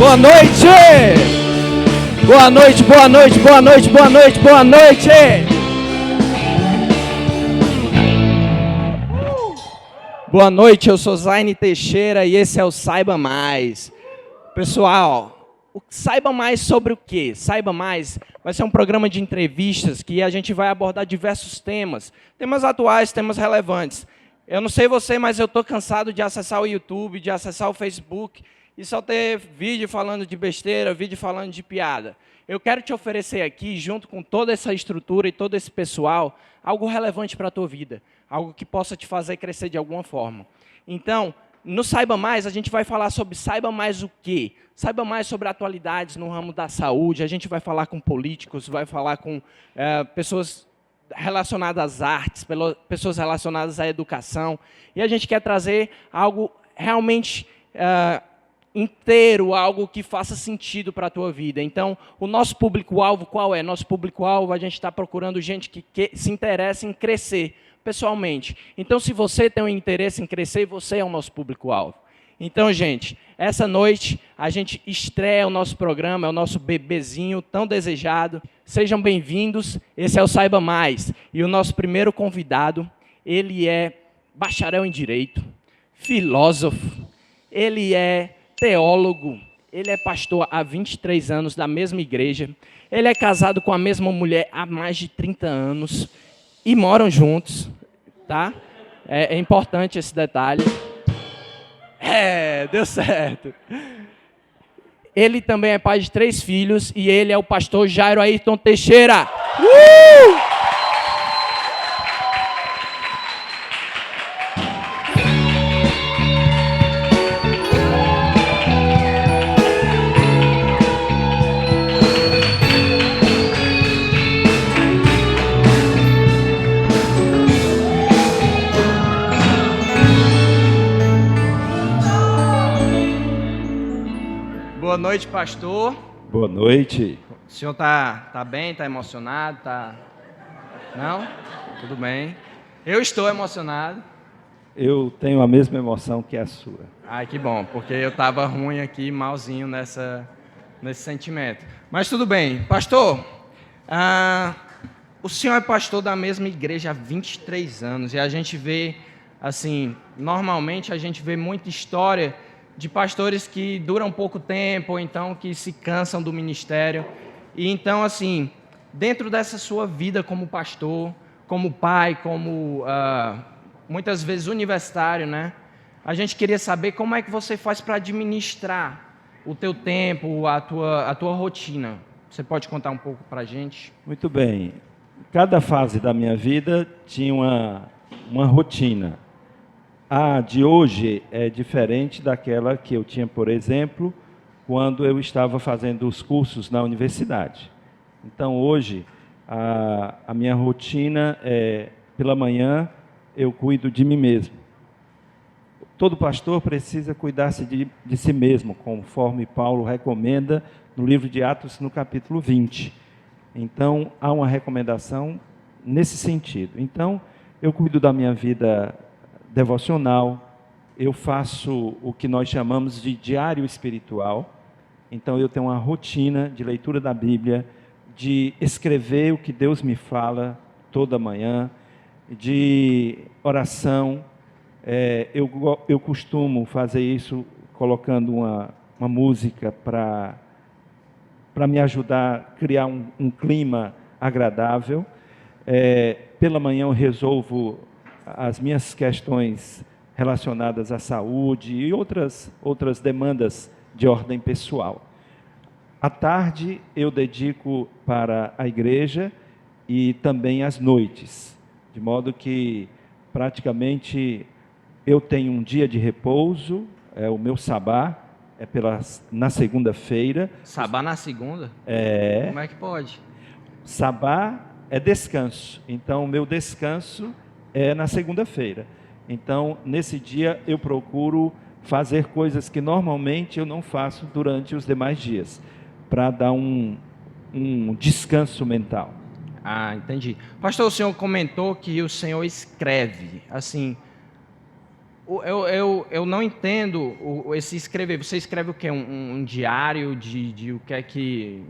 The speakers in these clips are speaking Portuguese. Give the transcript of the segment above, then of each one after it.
Boa noite! Boa noite, boa noite, boa noite, boa noite, boa noite! Boa noite, eu sou Zaine Teixeira e esse é o Saiba Mais. Pessoal, saiba mais sobre o quê? Saiba Mais vai ser um programa de entrevistas que a gente vai abordar diversos temas. Temas atuais, temas relevantes. Eu não sei você, mas eu estou cansado de acessar o YouTube, de acessar o Facebook e só ter vídeo falando de besteira, vídeo falando de piada. Eu quero te oferecer aqui, junto com toda essa estrutura e todo esse pessoal, algo relevante para a tua vida, algo que possa te fazer crescer de alguma forma. Então, no Saiba Mais, a gente vai falar sobre saiba mais o quê? Saiba mais sobre atualidades no ramo da saúde, a gente vai falar com políticos, vai falar com pessoas relacionadas às artes, pessoas relacionadas à educação, e a gente quer trazer algo realmente inteiro, algo que faça sentido para a tua vida. Então, o nosso público-alvo qual é? Nosso público-alvo, a gente está procurando gente que se interessa em crescer pessoalmente. Então, se você tem um interesse em crescer, você é o nosso público-alvo. Então, gente, essa noite a gente estreia o nosso programa, é o nosso bebezinho tão desejado. Sejam bem-vindos, esse é o Saiba Mais. E o nosso primeiro convidado, ele é bacharel em Direito, filósofo, ele é teólogo, ele é pastor há 23 anos da mesma igreja, ele é casado com a mesma mulher há mais de 30 anos e moram juntos, tá? É importante esse detalhe. Deu certo. Ele também é pai de 3 filhos e ele é o pastor Jairo Ayrton Teixeira. Boa noite, pastor. Boa noite. O senhor tá bem? Tá emocionado? Não? Tudo bem. Eu estou emocionado. Eu tenho a mesma emoção que a sua. Ai, que bom, porque eu estava ruim aqui, malzinho nesse sentimento. Mas tudo bem. Pastor, o senhor é pastor da mesma igreja há 23 anos e a gente vê, assim, normalmente a gente vê muita história de pastores que duram pouco tempo, ou então que se cansam do ministério. E então, assim, dentro dessa sua vida como pastor, como pai, como muitas vezes universitário, né? A gente queria saber como é que você faz para administrar o teu tempo, a tua rotina. Você pode contar um pouco para a gente? Muito bem. Cada fase da minha vida tinha uma rotina. A de hoje é diferente daquela que eu tinha, por exemplo, quando eu estava fazendo os cursos na universidade. Então, hoje, a minha rotina é, pela manhã, eu cuido de mim mesmo. Todo pastor precisa cuidar-se de si mesmo, conforme Paulo recomenda no livro de Atos, no capítulo 20. Então, há uma recomendação nesse sentido. Então, eu cuido da minha vida devocional, eu faço o que nós chamamos de diário espiritual. Então eu tenho uma rotina de leitura da Bíblia, de escrever o que Deus me fala toda manhã, de oração. Eu costumo fazer isso colocando uma música para me ajudar a criar um clima agradável. Pela manhã eu resolvo as minhas questões relacionadas à saúde e outras demandas de ordem pessoal. À tarde eu dedico para a igreja e também às noites, de modo que praticamente eu tenho um dia de repouso, o meu sabá na segunda-feira. Sabá na segunda? Como é que pode? Sabá é descanso, então o meu descanso é na segunda-feira. Então, nesse dia, eu procuro fazer coisas que normalmente eu não faço durante os demais dias, para dar um descanso mental. Entendi. Pastor, o senhor comentou que o senhor escreve. Assim, Eu não entendo esse escrever. Você escreve o quê? Um diário de o que é que...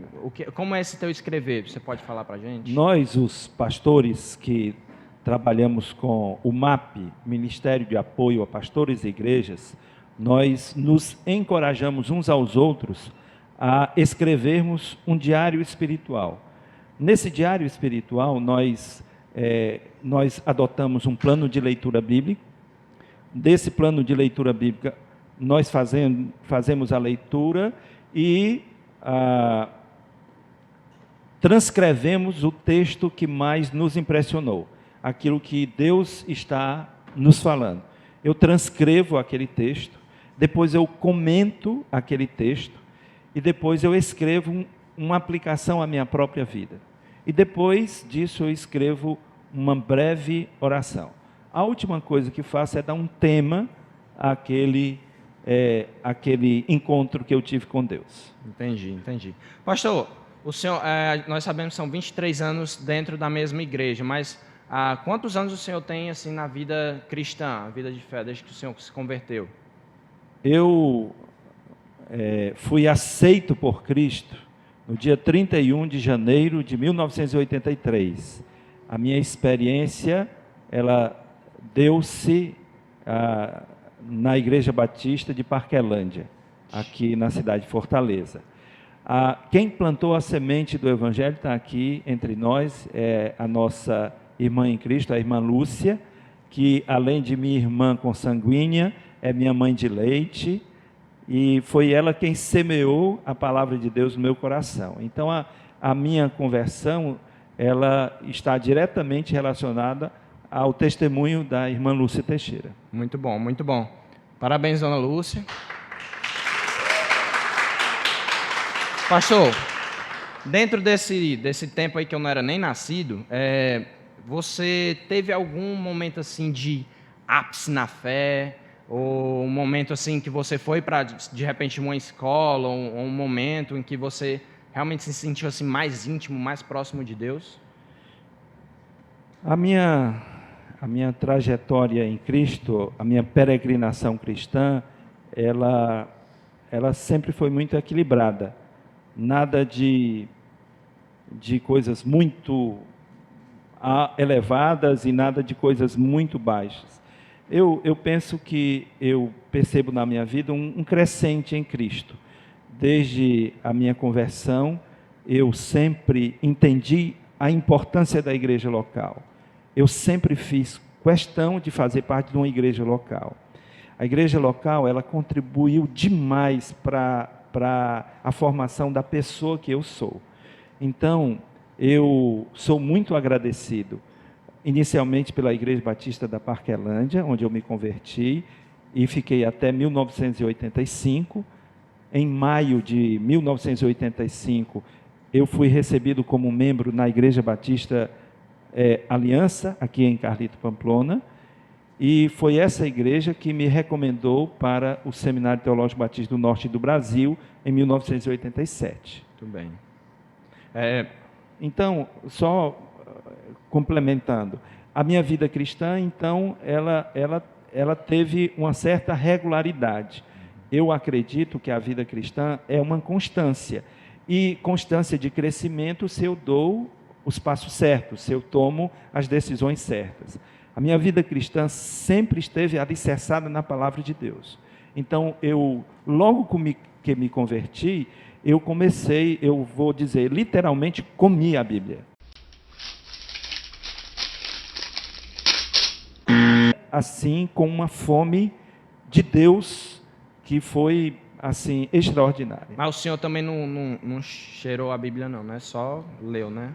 como é esse teu escrever? Você pode falar para a gente? Nós, os pastores que trabalhamos com o MAP, Ministério de Apoio a Pastores e Igrejas, nós nos encorajamos uns aos outros a escrevermos um diário espiritual. Nesse diário espiritual, nós adotamos um plano de leitura bíblica. Desse plano de leitura bíblica, nós fazemos a leitura e transcrevemos o texto que mais nos impressionou, aquilo que Deus está nos falando. Eu transcrevo aquele texto, depois eu comento aquele texto, e depois eu escrevo uma aplicação à minha própria vida. E depois disso eu escrevo uma breve oração. A última coisa que faço é dar um tema àquele encontro que eu tive com Deus. Entendi. Pastor, o senhor, nós sabemos que são 23 anos dentro da mesma igreja, mas quantos anos o senhor tem assim, na vida cristã, a vida de fé, desde que o senhor se converteu? Eu fui aceito por Cristo no dia 31 de janeiro de 1983. A minha experiência, ela deu-se na Igreja Batista de Parquelândia, aqui na cidade de Fortaleza. Quem plantou a semente do Evangelho está aqui entre nós, é a nossa irmã em Cristo, a irmã Lúcia, que além de minha irmã consanguínea, é minha mãe de leite, e foi ela quem semeou a palavra de Deus no meu coração. Então a minha conversão, ela está diretamente relacionada ao testemunho da irmã Lúcia Teixeira. Muito bom, muito bom. Parabéns, dona Lúcia. Pastor, dentro desse tempo aí que eu não era nem nascido, você teve algum momento assim de ápice na fé, ou um momento assim que você foi para, de repente, uma escola, ou um momento em que você realmente se sentiu assim mais íntimo, mais próximo de Deus? A minha trajetória em Cristo, a minha peregrinação cristã, ela sempre foi muito equilibrada. Nada de coisas muito elevadas e nada de coisas muito baixas. Eu penso que eu percebo na minha vida um crescente em Cristo. Desde a minha conversão, eu sempre entendi a importância da igreja local. Eu sempre fiz questão de fazer parte de uma igreja local. A igreja local, ela contribuiu demais para a formação da pessoa que eu sou. Então, eu sou muito agradecido, inicialmente pela Igreja Batista da Parquelândia, onde eu me converti, e fiquei até 1985. Em maio de 1985, eu fui recebido como membro na Igreja Batista Aliança, aqui em Carlito Pamplona, e foi essa igreja que me recomendou para o Seminário Teológico Batista do Norte do Brasil, em 1987. Muito bem. Então, só complementando, a minha vida cristã, então, ela teve uma certa regularidade. Eu acredito que a vida cristã é uma constância, e constância de crescimento se eu dou os passos certos, se eu tomo as decisões certas. A minha vida cristã sempre esteve alicerçada na palavra de Deus. Então, logo que me converti, eu vou dizer, literalmente, comi a Bíblia. Assim, com uma fome de Deus que foi, assim, extraordinária. Mas o senhor também não cheirou a Bíblia não, né? Só leu, né?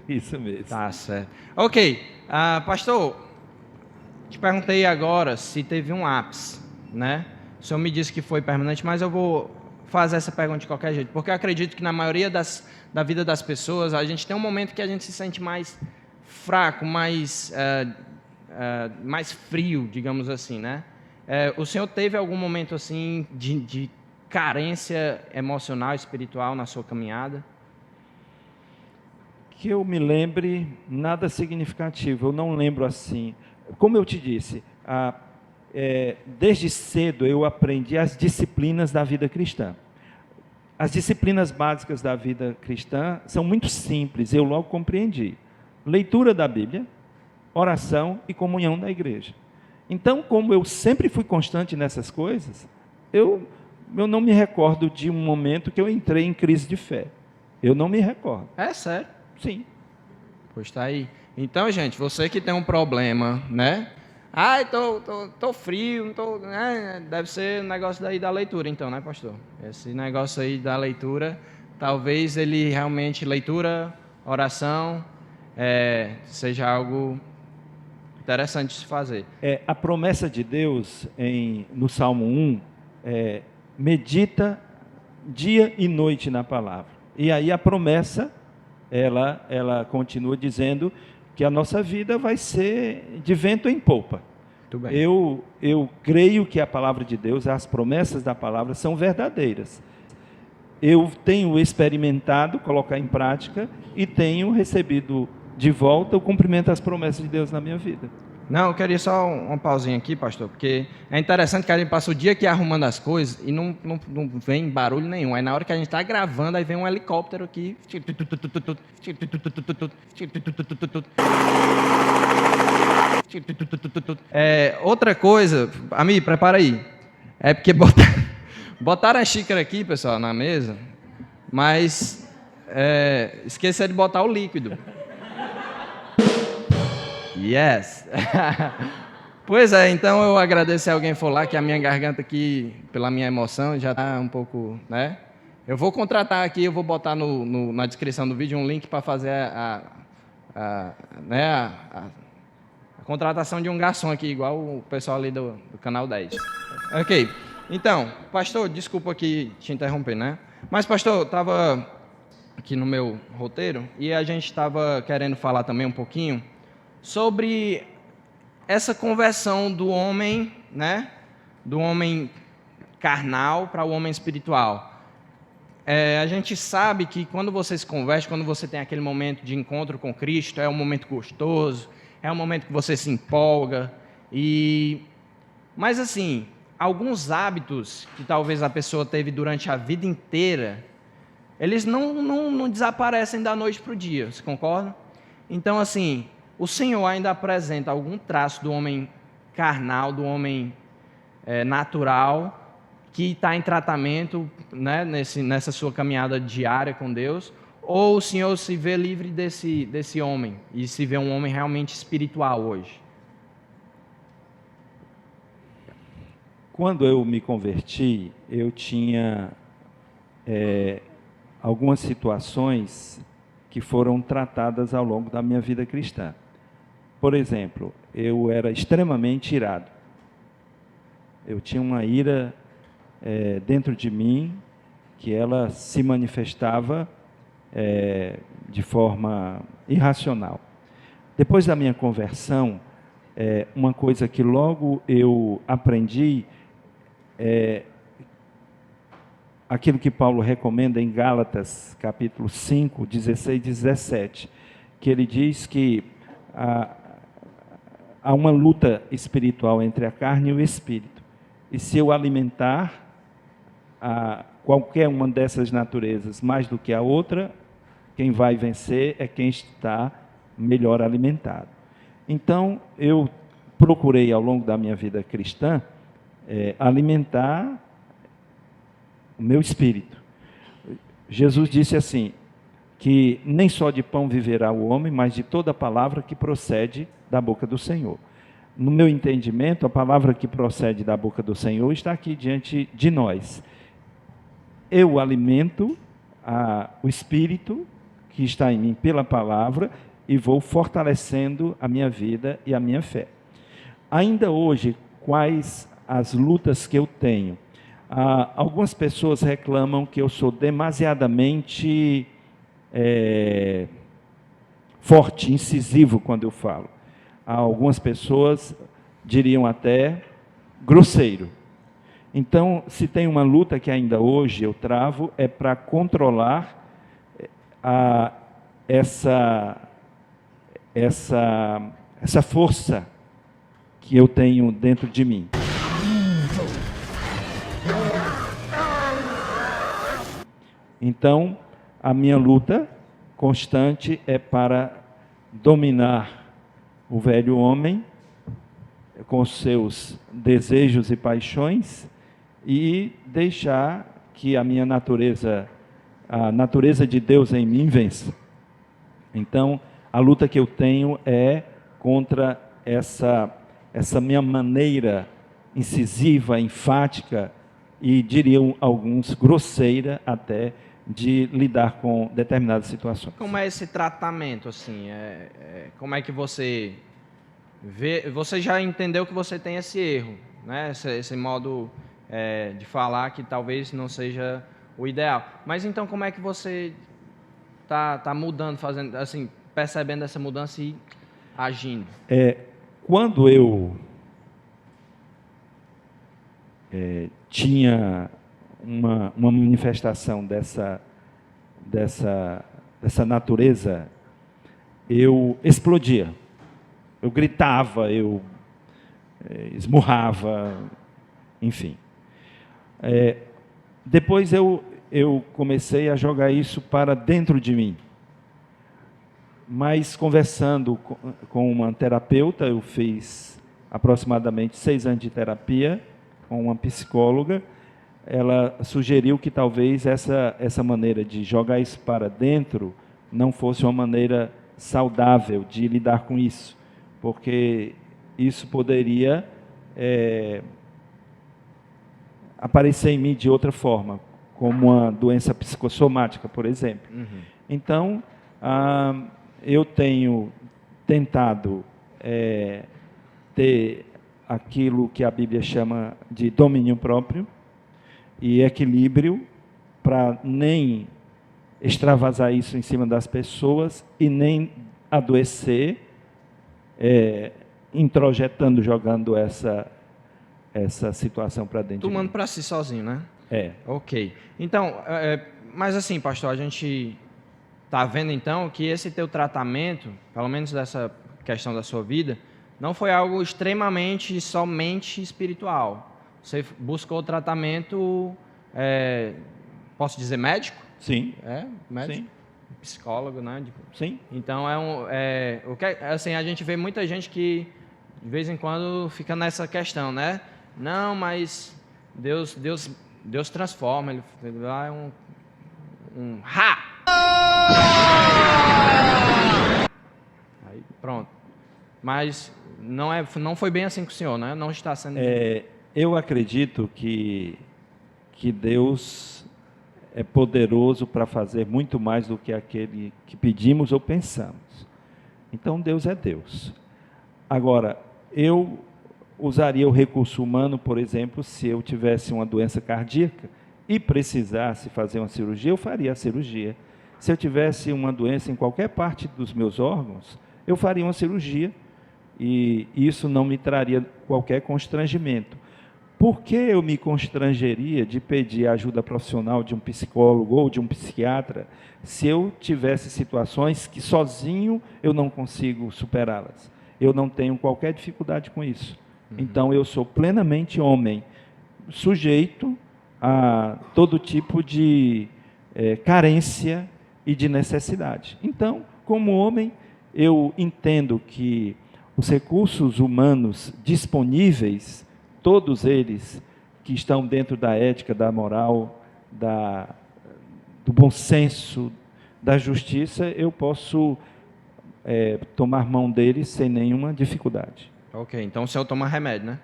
Isso mesmo. Tá certo. Ok, pastor, te perguntei agora se teve um ápice, né? O senhor me disse que foi permanente, mas eu vou fazer essa pergunta de qualquer jeito, porque eu acredito que na maioria da vida das pessoas, a gente tem um momento que a gente se sente mais fraco, mais frio, digamos assim, né? O senhor teve algum momento assim de carência emocional, espiritual na sua caminhada? Que eu me lembre, nada significativo, eu não lembro assim. Como eu te disse, desde cedo eu aprendi as disciplinas da vida cristã. As disciplinas básicas da vida cristã são muito simples, eu logo compreendi. Leitura da Bíblia, oração e comunhão da igreja. Então, como eu sempre fui constante nessas coisas, eu não me recordo de um momento que eu entrei em crise de fé. Eu não me recordo. É sério? Sim. Pois tá aí. Então, gente, você que tem um problema, né? Ai, tô frio, não tô, né? Deve ser um negócio daí da leitura, então, né, pastor? Esse negócio aí da leitura, talvez ele realmente, leitura, oração, seja algo interessante de se fazer. A promessa de Deus no Salmo 1 medita dia e noite na palavra. E aí a promessa, ela continua dizendo que a nossa vida vai ser de vento em popa. Muito bem. Eu creio que a palavra de Deus, as promessas da palavra são verdadeiras. Eu tenho experimentado colocar em prática e tenho recebido de volta o cumprimento das promessas de Deus na minha vida. Não, eu queria só uma pausinha aqui, pastor, porque é interessante que a gente passa o dia aqui arrumando as coisas e não vem barulho nenhum. Aí na hora que a gente está gravando, aí vem um helicóptero aqui. Outra coisa, amigo, prepara aí. É porque botaram a xícara aqui, pessoal, na mesa, mas esqueceram de botar o líquido. Yes! Pois é, então eu agradeço se alguém for lá, que a minha garganta aqui, pela minha emoção, já está um pouco, né? Eu vou contratar aqui, eu vou botar na descrição do vídeo um link para fazer a contratação de um garçom aqui, igual o pessoal ali do Canal 10. Ok, então, pastor, desculpa aqui te interromper, né? Mas, pastor, eu estava aqui no meu roteiro e a gente estava querendo falar também um pouquinho sobre essa conversão do homem, né, do homem carnal para o homem espiritual. A gente sabe que quando você se converte, quando você tem aquele momento de encontro com Cristo, é um momento gostoso, é um momento que você se empolga. Mas assim, alguns hábitos que talvez a pessoa teve durante a vida inteira, eles não desaparecem da noite para o dia, você concorda? Então assim, o Senhor ainda apresenta algum traço do homem carnal, do homem natural, que está em tratamento, né, nessa sua caminhada diária com Deus, ou o Senhor se vê livre desse homem e se vê um homem realmente espiritual hoje? Quando eu me converti, eu tinha algumas situações que foram tratadas ao longo da minha vida cristã. Por exemplo, eu era extremamente irado. Eu tinha uma ira dentro de mim que ela se manifestava de forma irracional. Depois da minha conversão, uma coisa que logo eu aprendi aquilo que Paulo recomenda em Gálatas, capítulo 5, 16 e 17, que ele diz que há uma luta espiritual entre a carne e o espírito. E se eu alimentar qualquer uma dessas naturezas mais do que a outra, quem vai vencer é quem está melhor alimentado. Então, eu procurei ao longo da minha vida cristã alimentar o meu espírito. Jesus disse assim, que nem só de pão viverá o homem, mas de toda palavra que procede da boca do Senhor. No meu entendimento, a palavra que procede da boca do Senhor está aqui diante de nós. Eu alimento o espírito que está em mim pela palavra e vou fortalecendo a minha vida e a minha fé. Ainda hoje, quais as lutas que eu tenho? Algumas pessoas reclamam que eu sou demasiadamente forte, incisivo quando eu falo. Algumas pessoas diriam até grosseiro. Então, se tem uma luta que ainda hoje eu travo, é para controlar essa força que eu tenho dentro de mim. Então, a minha luta constante é para dominar o velho homem com os seus desejos e paixões e deixar que a minha natureza, a natureza de Deus em mim vença. Então, a luta que eu tenho é contra essa minha maneira incisiva, enfática e, diriam alguns, grosseira até, de lidar com determinadas situações. Como é esse tratamento, assim? Como é que você vê? Você já entendeu que você tem esse erro, né? Esse modo de falar que talvez não seja o ideal. Mas então, como é que você tá mudando, fazendo, assim, percebendo essa mudança e agindo? Quando eu tinha uma manifestação dessa natureza, eu explodia, eu gritava, eu esmurrava, enfim. Depois eu comecei a jogar isso para dentro de mim. Mas conversando com uma terapeuta, eu fiz aproximadamente 6 anos de terapia com uma psicóloga. Ela sugeriu que talvez essa maneira de jogar isso para dentro não fosse uma maneira saudável de lidar com isso, porque isso poderia aparecer em mim de outra forma, como uma doença psicossomática, por exemplo. Uhum. Então, eu tenho tentado ter aquilo que a Bíblia chama de domínio próprio e equilíbrio, para nem extravasar isso em cima das pessoas e nem adoecer, introjetando, jogando essa situação para dentro. Tomando para si sozinho, né? Ok. Então, mas assim, pastor, a gente está vendo então que esse teu tratamento, pelo menos dessa questão da sua vida, não foi algo extremamente somente espiritual. Você buscou tratamento, posso dizer médico? Sim. Médico? Sim. Psicólogo, né? Sim. Então, assim, a gente vê muita gente que, de vez em quando, fica nessa questão, né? Não, mas Deus transforma, ele lá é um Aí, pronto. Mas não foi bem assim com o senhor, né? Não está sendo... Eu acredito que Deus é poderoso para fazer muito mais do que aquele que pedimos ou pensamos. Então, Deus é Deus. Agora, eu usaria o recurso humano, por exemplo, se eu tivesse uma doença cardíaca e precisasse fazer uma cirurgia, eu faria a cirurgia. Se eu tivesse uma doença em qualquer parte dos meus órgãos, eu faria uma cirurgia e isso não me traria qualquer constrangimento. Por que eu me constrangeria de pedir ajuda profissional de um psicólogo ou de um psiquiatra se eu tivesse situações que sozinho eu não consigo superá-las? Eu não tenho qualquer dificuldade com isso. Então, eu sou plenamente homem, sujeito a todo tipo de carência e de necessidade. Então, como homem, eu entendo que os recursos humanos disponíveis, todos eles que estão dentro da ética, da moral, do bom senso, da justiça, eu posso tomar mão deles sem nenhuma dificuldade. Ok, então o senhor toma remédio, né?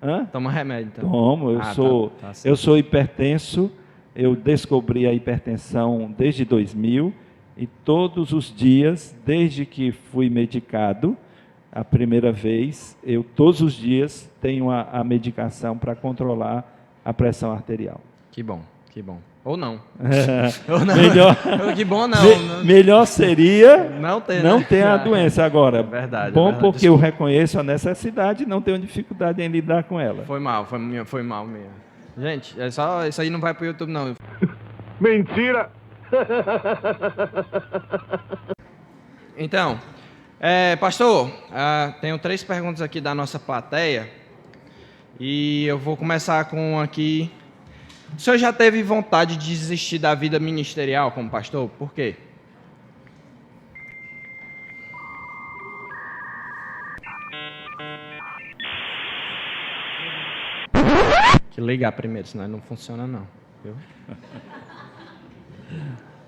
Hã? Toma remédio, então. Tomo, eu sou hipertenso, eu descobri a hipertensão desde 2000 e todos os dias, desde que fui medicado, a primeira vez, eu todos os dias tenho a medicação para controlar a pressão arterial. Que bom, que bom. Ou não. Ou não. Melhor, que bom não. Melhor seria não ter a doença. Agora, verdade, bom, verdade. Porque eu reconheço a necessidade e não tenho dificuldade em lidar com ela. Foi mal mesmo. Gente, isso aí não vai para o YouTube, não. Mentira! Então, pastor, tenho 3 perguntas aqui da nossa plateia e eu vou começar com aqui. O senhor já teve vontade de desistir da vida ministerial como pastor? Por quê? Que ligar primeiro, senão não funciona não, viu?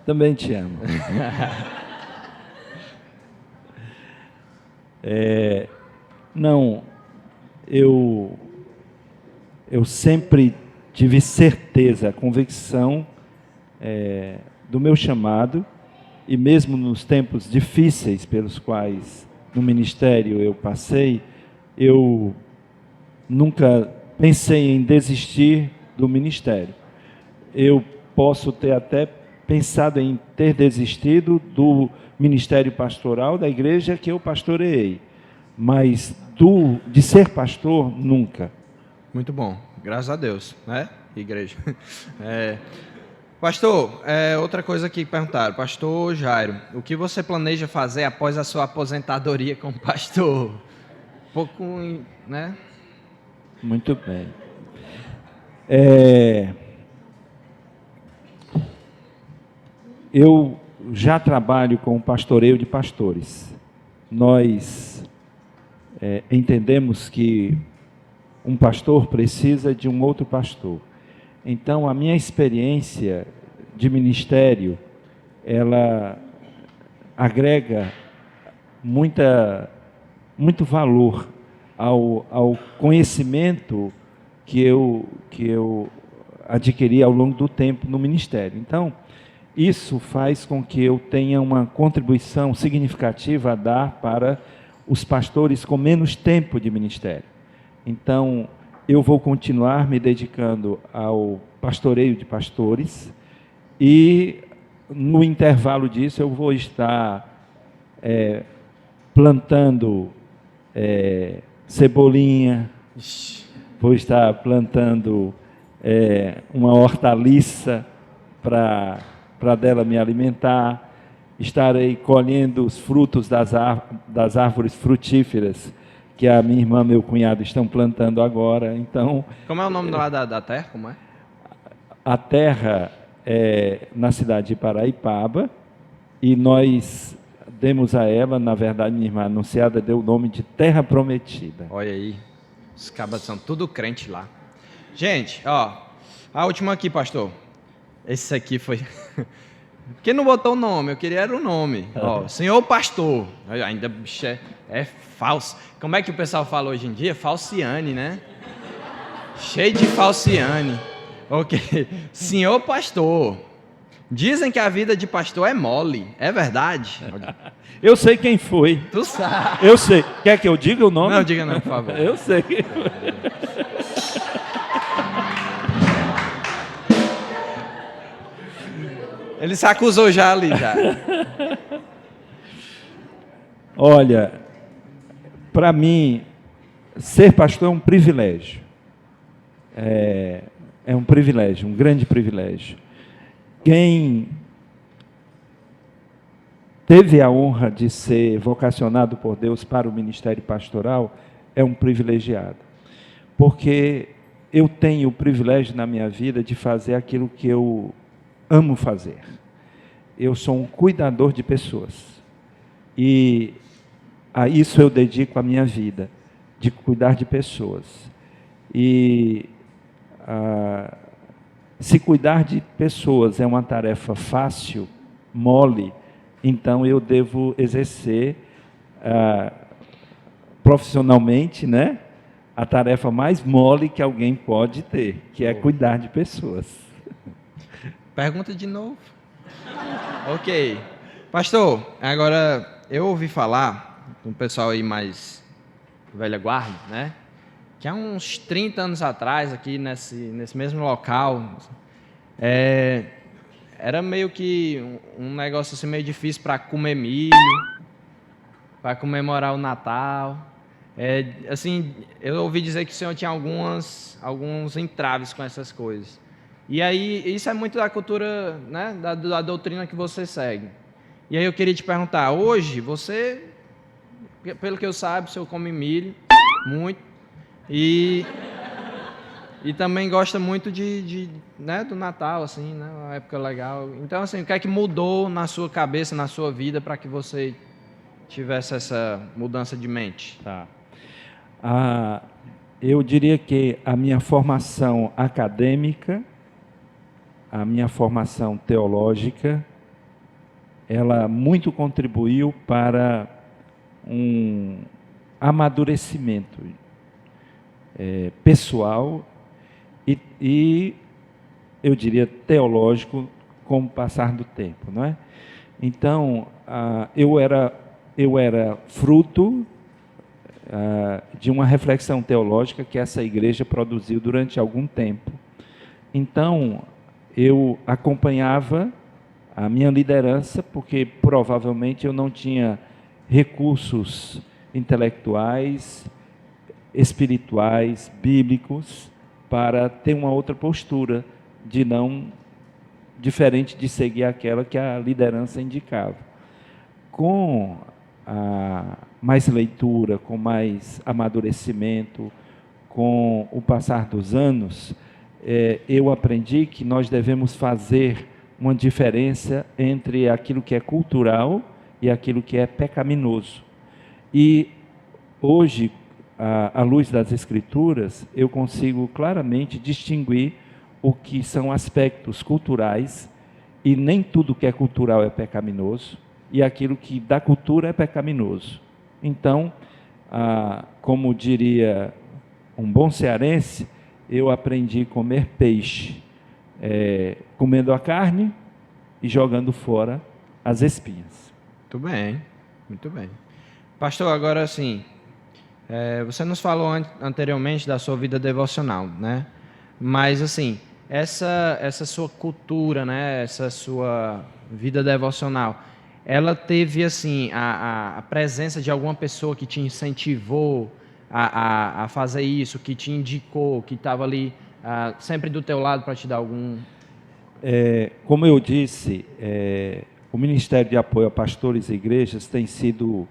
Também te amo. Não, eu sempre tive certeza, convicção do meu chamado, e mesmo nos tempos difíceis pelos quais no ministério eu passei, eu nunca pensei em desistir do ministério. Eu posso ter até pensado em ter desistido do ministério pastoral da igreja que eu pastoreei, mas de ser pastor, nunca. Muito bom, graças a Deus, né, igreja? Pastor, outra coisa que perguntaram, pastor Jairo, o que você planeja fazer após a sua aposentadoria como pastor? Um pouco, né? Muito bem. Eu já trabalho com o pastoreio de pastores. Nós entendemos que um pastor precisa de um outro pastor. Então, a minha experiência de ministério, ela agrega muito valor ao conhecimento que eu adquiri ao longo do tempo no ministério. Então, isso faz com que eu tenha uma contribuição significativa a dar para os pastores com menos tempo de ministério. Então, eu vou continuar me dedicando ao pastoreio de pastores e, no intervalo disso, eu vou estar plantando cebolinha, vou estar plantando uma hortaliça para dela me alimentar, estarei colhendo os frutos das árvores frutíferas que a minha irmã e meu cunhado estão plantando agora. Então, como é o nome lá da terra? Como é? A terra é na cidade de Paraipaba, e nós demos a ela, na verdade, minha irmã anunciada deu o nome de Terra Prometida. Olha aí, os cabas são tudo crente lá. Gente, ó, a última aqui, pastor. Esse aqui foi... Quem não botou o nome? Eu queria era o nome. Ó, senhor pastor. Ainda bicho, é falso. Como é que o pessoal fala hoje em dia? Falciane, né? Cheio de falciane. Ok. Senhor pastor. Dizem que a vida de pastor é mole. É verdade? Eu sei quem foi. Tu sabe. Eu sei. Quer que eu diga o nome? Não, diga não, por favor. Eu sei quem foi. Ele se acusou já ali, já. Olha, para mim, ser pastor é um privilégio. É um privilégio, um grande privilégio. Quem teve a honra de ser vocacionado por Deus para o ministério pastoral é um privilegiado. Porque eu tenho o privilégio na minha vida de fazer aquilo que eu amo fazer. Eu sou um cuidador de pessoas. E a isso eu dedico a minha vida, de cuidar de pessoas. E se cuidar de pessoas é uma tarefa fácil, mole, então eu devo exercer profissionalmente, né, a tarefa mais mole que alguém pode ter, que é cuidar de pessoas. Pergunta de novo. Ok. Pastor, agora eu ouvi falar de um pessoal aí mais velha guarda, né? Que há uns 30 anos atrás, aqui nesse mesmo local, era meio que um negócio assim meio difícil para comer milho, para comemorar o Natal. Assim, eu ouvi dizer que o senhor tinha alguns entraves com essas coisas. E aí, isso é muito da cultura, né, da doutrina que você segue. E aí eu queria te perguntar, hoje, você, pelo que eu saiba, o senhor come milho, muito, e também gosta muito né, do Natal, assim, né, uma época legal. Então, assim, o que é que mudou na sua cabeça, na sua vida, para que você tivesse essa mudança de mente? Tá. Eu diria que a minha formação acadêmica, a minha formação teológica, ela muito contribuiu para um amadurecimento pessoal e eu diria teológico com o passar do tempo, não é? Então, eu era fruto de uma reflexão teológica que essa igreja produziu durante algum tempo. Então, eu acompanhava a minha liderança, porque provavelmente eu não tinha recursos intelectuais, espirituais, bíblicos, para ter uma outra postura, diferente de seguir aquela que a liderança indicava. Com mais leitura, com mais amadurecimento, com o passar dos anos, eu aprendi que nós devemos fazer uma diferença entre aquilo que é cultural e aquilo que é pecaminoso. E hoje, à luz das Escrituras, eu consigo claramente distinguir o que são aspectos culturais, e nem tudo que é cultural é pecaminoso, e aquilo que da cultura é pecaminoso. Então, como diria um bom cearense, eu aprendi a comer peixe, comendo a carne e jogando fora as espinhas. Muito bem, muito bem. Pastor, agora assim, você nos falou anteriormente da sua vida devocional, né? Mas assim, essa sua cultura, né? Essa sua vida devocional, ela teve assim a presença de alguma pessoa que te incentivou a fazer isso, que te indicou, que estava ali sempre do teu lado para te dar algum... Como eu disse, o Ministério de Apoio a Pastores e Igrejas tem sido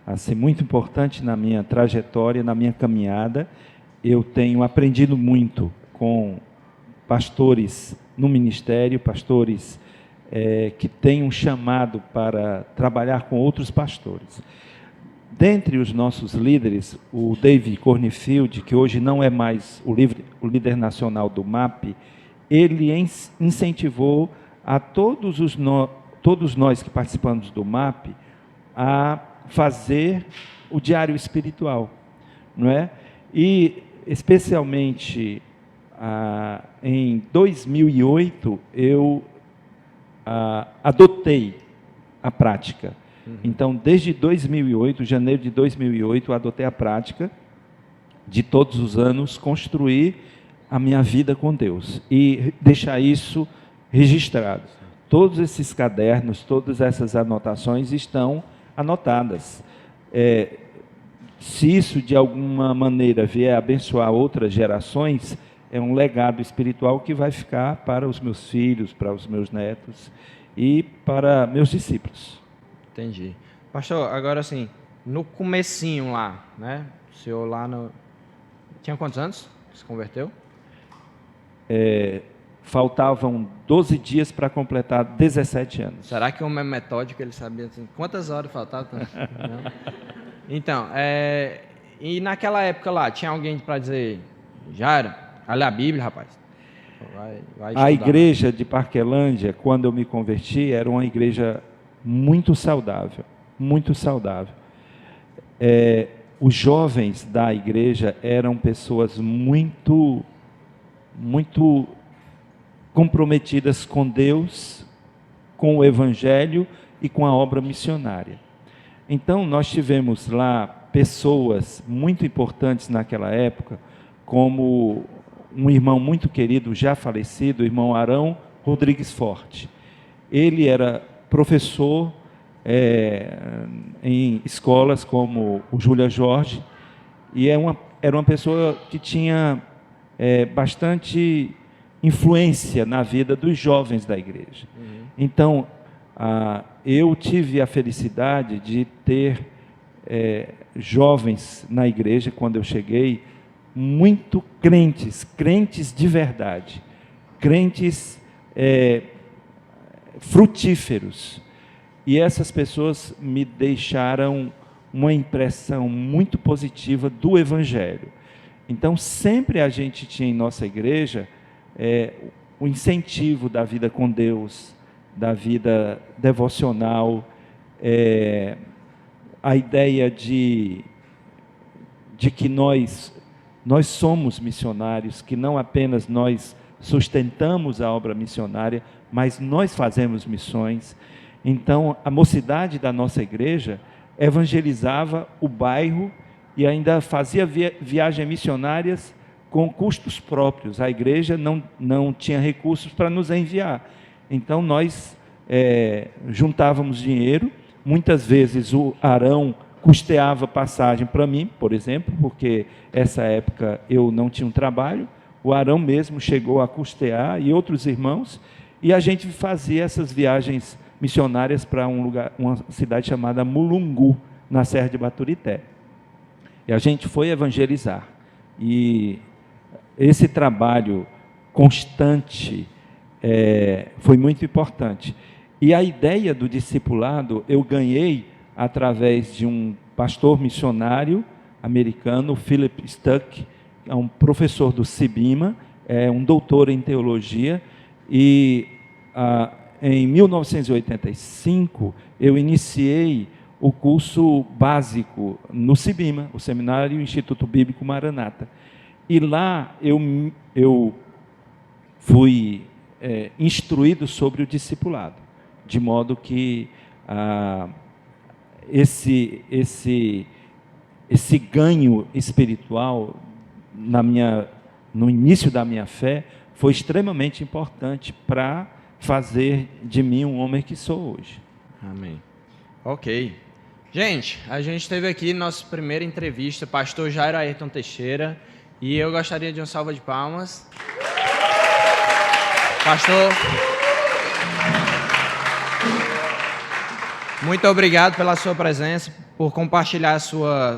assim, muito importante na minha trajetória, na minha caminhada. Eu tenho aprendido muito com pastores no ministério, pastores que têm um chamado para trabalhar com outros pastores. Dentre os nossos líderes, o David Cornfield, que hoje não é mais o líder nacional do MAP, ele incentivou a todos nós que participamos do MAP a fazer o diário espiritual, não é? E especialmente em 2008 eu adotei a prática. Então, desde 2008, janeiro de 2008, eu adotei a prática de todos os anos construir a minha vida com Deus e deixar isso registrado. Todos esses cadernos, todas essas anotações estão anotadas. Se isso de alguma maneira vier abençoar outras gerações, é um legado espiritual que vai ficar para os meus filhos, para os meus netos e para meus discípulos. Entendi. Pastor, agora assim, no comecinho lá, né? O senhor lá no... Tinha quantos anos que se converteu? Faltavam 12 dias para completar 17 anos. Será que o homem é metódico, ele sabia assim, quantas horas faltavam? Então, e naquela época lá, tinha alguém para dizer, Jairo, olha a Bíblia, rapaz. Vai a igreja de Parquelândia, quando eu me converti, era uma igreja muito saudável, muito saudável. Os jovens da igreja eram pessoas muito comprometidas com Deus, com o Evangelho e com a obra missionária. Então, nós tivemos lá pessoas muito importantes naquela época, como um irmão muito querido, já falecido, o irmão Arão Rodrigues Forte. Ele era professor em escolas como o Júlia Jorge, e era uma pessoa que tinha bastante influência na vida dos jovens da igreja. Então, eu tive a felicidade de ter jovens na igreja, quando eu cheguei, muito crentes de verdade, crentes frutíferos. E essas pessoas me deixaram uma impressão muito positiva do Evangelho. Então, sempre a gente tinha em nossa igreja o incentivo da vida com Deus, da vida devocional, a ideia de que nós somos missionários, que não apenas nós sustentamos a obra missionária, mas nós fazemos missões. Então, a mocidade da nossa igreja evangelizava o bairro e ainda fazia viagens missionárias com custos próprios. A igreja não tinha recursos para nos enviar. Então, nós juntávamos dinheiro. Muitas vezes o Arão custeava passagem para mim, por exemplo, porque essa época eu não tinha um trabalho. O Arão mesmo chegou a custear, e outros irmãos, e a gente fazia essas viagens missionárias para uma cidade chamada Mulungu, na Serra de Baturité. E a gente foi evangelizar. E esse trabalho constante foi muito importante. E a ideia do discipulado eu ganhei através de um pastor missionário americano, Philip Stuck, é um professor do CIBIMA, um doutor em teologia, e em 1985 eu iniciei o curso básico no CIBIMA, o Seminário Instituto Bíblico Maranata. E lá eu fui instruído sobre o discipulado, de modo que esse ganho espiritual no início da minha fé foi extremamente importante para fazer de mim um homem que sou hoje. Amém. Ok. Gente, a gente teve aqui nossa primeira entrevista, pastor Jairo Ayrton Teixeira, e eu gostaria de uma salva de palmas. Pastor, muito obrigado pela sua presença, por compartilhar a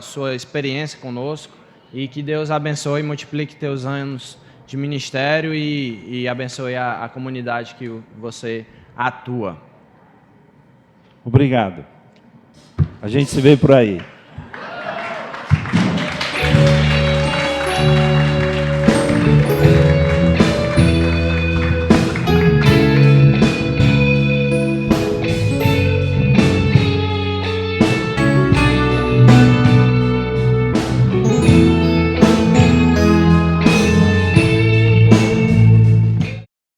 sua experiência conosco, e que Deus abençoe e multiplique teus anos de ministério e abençoe a comunidade que você atua. Obrigado. A gente se vê por aí.